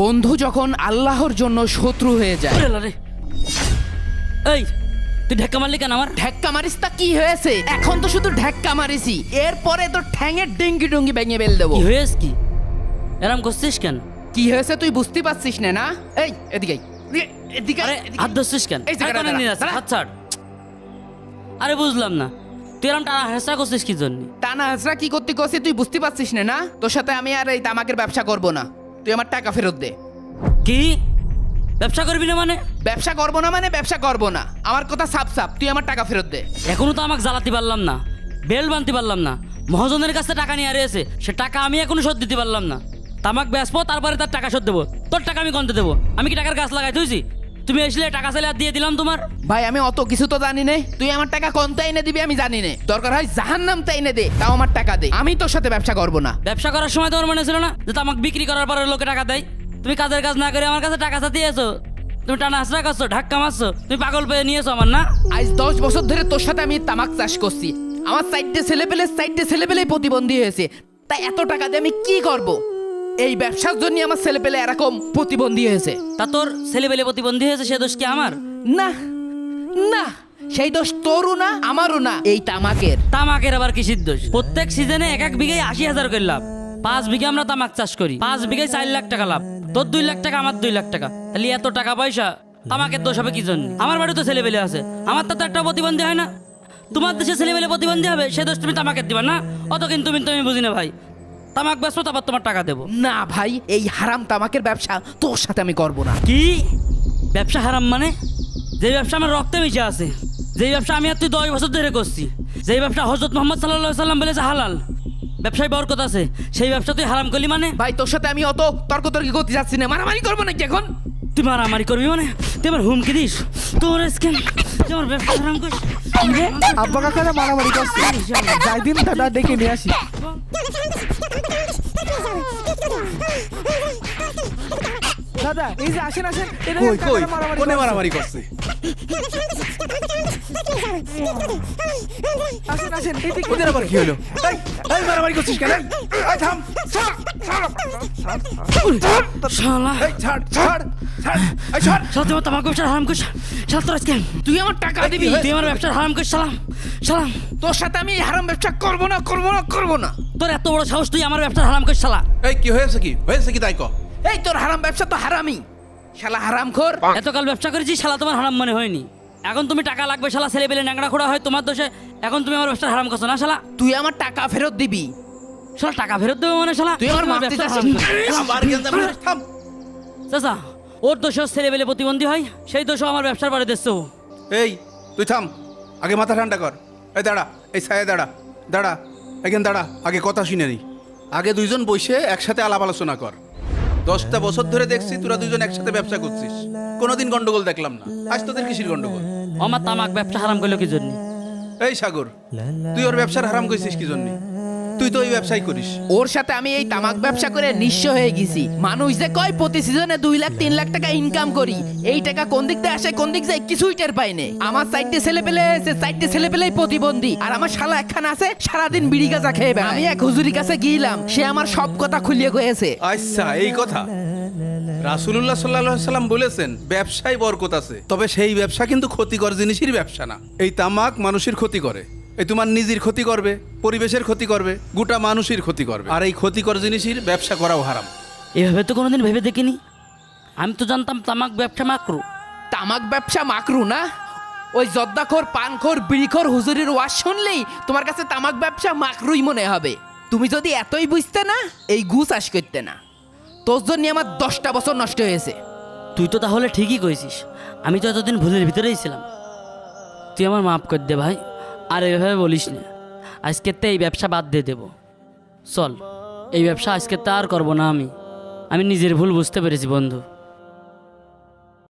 বন্ধু যখন আল্লাহর জন্য শত্রু হয়ে যায়। এই তুই ঢেক্কা মারলি কেন আমার? ঢেক্কা মারিস তা কি হয়েছে? এখন তো শুধু ঢেক্কা মারিসি, এরপরে তো ঠ্যাঙের ডিঙ্গি ডুঙ্গি ভেঙে বেল দেবো। কি হয়েছে কি? এরম করছিস কেন? কি হয়েছে তুই বুঝতে পারছিস না? না এই এদিকে এদিকে আরে হাত ধরছিস কেন? এই জায়গাটা আরে, নিয়ে আসছিস, হাত ছাড়। আরে বুঝলাম না তুই এরম টানা হেসা করছিস কি জন্য? টানা হাজরা কি করতে কছি তুই বুঝতে পারছিস না? না তোর সাথে আমি আর এই তামাকের ব্যবসা করব না, তুই আমার টাকা ফেরত দে। কি ব্যবসা করবি না মানে? ব্যবসা করব না মানে ব্যবসা করব না, আমার কথা সাপ সাপ, তুই আমার টাকা ফেরত দে। এখনো তো আমাকে জ্বালাতে পারলাম না, বেল বানতে পারলাম না, মহাজনের কাছে টাকা নিয়ে আরেছে, সে টাকা আমি এখনো শোধ দিতে পারলাম না। তামাক বেচবো তারপরে তার টাকা শোধ দেবো, তোর টাকা আমি গন্তে দেবো? আমি কি টাকার গাছ লাগাই তুইছি? তুমি এসলে টাকা চাইলে আর দিয়ে দিলাম তোমার। ভাই আমি অত কিছু তো জানি না, তুই আমার টাকা কোনটা এনে দিবি আমি জানি না, দরকার হয় জাহান্নামটা এনে দে, তাও আমার টাকা দে, আমি তোর সাথে ব্যবসা করব না। ব্যবসা করার সময় তোমার মনে ছিল না যে তামাক বিক্রি করার পরে লোকে টাকা দেয়? তুমি কাজের কাজ না করে আমার কাছে টাকা চাতে এসো, তুমি টানা হাসরা করছো, ধাক্কা মারছো, তুমি পাগল পেয়ে নিয়েছো আমার না? আজ 10 বছর ধরে তোর সাথে আমি তামাক চাষ করছি, আমার সাইডে ছেলেপেলে প্রতিবন্ধী হয়েছে, তাই এত টাকা দিয়ে আমি কি করব? এই ব্যবসার জন্য আমার ছেলেপেলে এরকম প্রতিবন্ধী হয়েছে। তা তোর ছেলেবেলে প্রতিবন্ধী হয়েছে সে দোষ কি আমার? না না, সেই দোষ তোরও না আমারও না, এই তামাকের। তামাকের আবার কিসির দোষ? প্রত্যেক সিজনে এক এক বিঘায় 80,000 করে লাভ, 5 বিঘা আমরা তামাক চাষ করি, 5 বিঘায় 4 লাখ টাকা লাভ, তোর 2 লাখ টাকা আমার 2 লাখ টাকা, তাহলে এত টাকা পয়সা তামাকের দোষ হবে কি জন্য? আমার বাড়ি তো ছেলেবেলে আছে, আমার তো একটা প্রতিবন্ধী হয় না, তোমার দেশে ছেলেবেলে প্রতিবন্ধী হবে সে দোষ তুমি তামাকের দিবা না? অত কিন্তু তুমি বুঝি না ভাই, তামাক বেচবো তারপর তোমার টাকা দেবো। না ভাই, এই হারাম তামাকের ব্যবসা তোর সাথে আমি করব না। কি ব্যবসা হারাম মানে? যে ব্যবসা আমার রক্তে মিশে আছে, যেই ব্যবসা আমি আর তুই 10 বছর ধরে করছি, যেই ব্যবসা হযরত মুহাম্মদ সাল্লাল্লাহু আলাইহি সাল্লাম বলেছে হালাল, ব্যবসায় বরকত আছে, সেই ব্যবসা তুই হারাম করলি মানে? ভাই তোর সাথে আমি অত তর্কি করতে যাচ্ছি না, মারামারি করবো নাকি এখন? তুই মারামারি করবি মানে? তুই আমার হুমকি দিস তোর স্ক্যাম, তুই আমার ব্যবসা হারাম করিস? আব্বা কাকারা মারামারি করছে, যাই দিন দাদা ডেকে নিয়ে আসি। দাদা এই যে আসেন আসেন, এরা কই কই কাকারা কোনে করছে। মারামারি করছে? আসেন আসেন এদিকে। ওদের আবার কি হলো? এই এই মারামারি করছিস কেন? এই থাম, ছাড়, ছাড়, শালা এই ছাড়, ছাড়, ছাড়, এই ছাড়। শালা তুই আমার তামাক ব্যবসা হারাম করিস, শালা তোর স্ক্যাম, তুই আমার টাকা দিবি, তুই আমার ব্যবসা হারাম করিস, সালাম সালাম। তোর সাথে আমি এই হারাম ব্যবসা করব না করব না করব না। তোর এত বড় সাহস, তুই আমার ব্যবসা হারাম করিস শালা? এই কি হয়েছে কি তাই ক? এই তোর হারাম ব্যবসা তো হারামি, শালা হারামখোর। এতকাল ব্যবসা করেছি শালা তোমার হারাম মনে হয়নি, এখন তুমি টাকা লাগবে শালা, ছেলে পেলে ন্যাংরা খোড়া হয় তোমার দোষে, এখন তুমি আমার ব্যবসা হারাম করছো না শালা? তুই আমার টাকা ফেরত দিবি। শালা টাকা ফেরত দেবো মানে শালা? তুই আমার তোমার মারতে ব্যবসা যাচ্ছিস। হারাম করিস। আবার গেন্দা মারিস, থাম। চাচা ওর দোষে ছেলে পেলে প্রতিবন্ধী হয়, সেই দোষও আমার ব্যবসার বাড়ি দিচ্ছ। এই তুই থাম, আগে মাথা ঠান্ডা কর। এই দাঁড়া, এই ছায়া দাঁড়া, দাঁড়া, এখানে দাঁড়া, আগে কথা শুনে নি। আগে দুইজন বসে একসাথে আলাপ আলোচনা কর। 10টা বছর ধরে দেখছি তোরা দুইজন একসাথে ব্যবসা করছিস, কোনোদিন গন্ডগোল দেখলাম না, আজ তোদের কিসির গন্ডগোল? আমার তামাক ব্যবসা হারাম করলো কি জন্য? এই সাগর, তুই ওর ব্যবসার হারাম কইছিস কি জন্য? তুই তো ওই ব্যবসাই করিস। ওর সাথে আমি এই তামাক ব্যবসা করে নিঃস্ব হয়ে গেছি। মানুষ যে কয় প্রতি সিজনে 2 লাখ 3 লাখ টাকা ইনকাম করি, এই টাকা কোন দিক দিয়ে আসে কোন দিক যায় কিছুই টের পাই না। আমার সাইডে ছেলে পেলে আছে, সাইডে ছেলে পেলেই প্রতিবন্ধী, আর আমার শালা একখানা আছে সারাদিন বিড়ি গাঁজা খেয়ে বেড়ায়। আমি এক হুজুরির কাছে গিয়েলাম, সে আমার সব কথা খুলিয়ে কয়েছে। আচ্ছা এই কথা, রাসূলুল্লাহ সাল্লাল্লাহু আলাইহি সাল্লাম বলেছেন ব্যবসায় বরকত আছে, তবে সেই ব্যবসা কিন্তু ক্ষতিকর জিনিসের ব্যবসা না। এই তামাক মানুষের ক্ষতি করে, এই তোমার নিজের ক্ষতি করবে, পরিবেশের ক্ষতি করবে, গোটা মানুষের ক্ষতি করবে, আর এই ক্ষতিকর জিনিসের ব্যবসা করাও হারাম। এভাবে তো কোনোদিন ভেবে দেখিনি, আমি তো জানতাম তামাক ব্যবসা মাকরু। তামাক ব্যবসা মাকরু না? ওই জর্দাখোর পানখোর বিড়িখোর হুজুরির ওয়াজ শুনলেই তোমার কাছে তামাক ব্যবসা মাকরুই মনে হবে। তুমি যদি এতই বুঝতে না, এই গু চাষ করতে না। তোর জন্য আমার 10টা বছর নষ্ট হয়েছে। তুই তো তাহলে ঠিকই কইছিস, আমি তো এতদিন ভুলের ভিতরেই ছিলাম। তুই আমার মাফ করে দে ভাই, আর এভাবে বলিস না। আজকের তো এই ব্যবসা বাদ দিয়ে দেবো, চল এই ব্যবসা আজকে তো আর করবো না। আমি নিজের ভুল বুঝতে পেরেছি বন্ধু।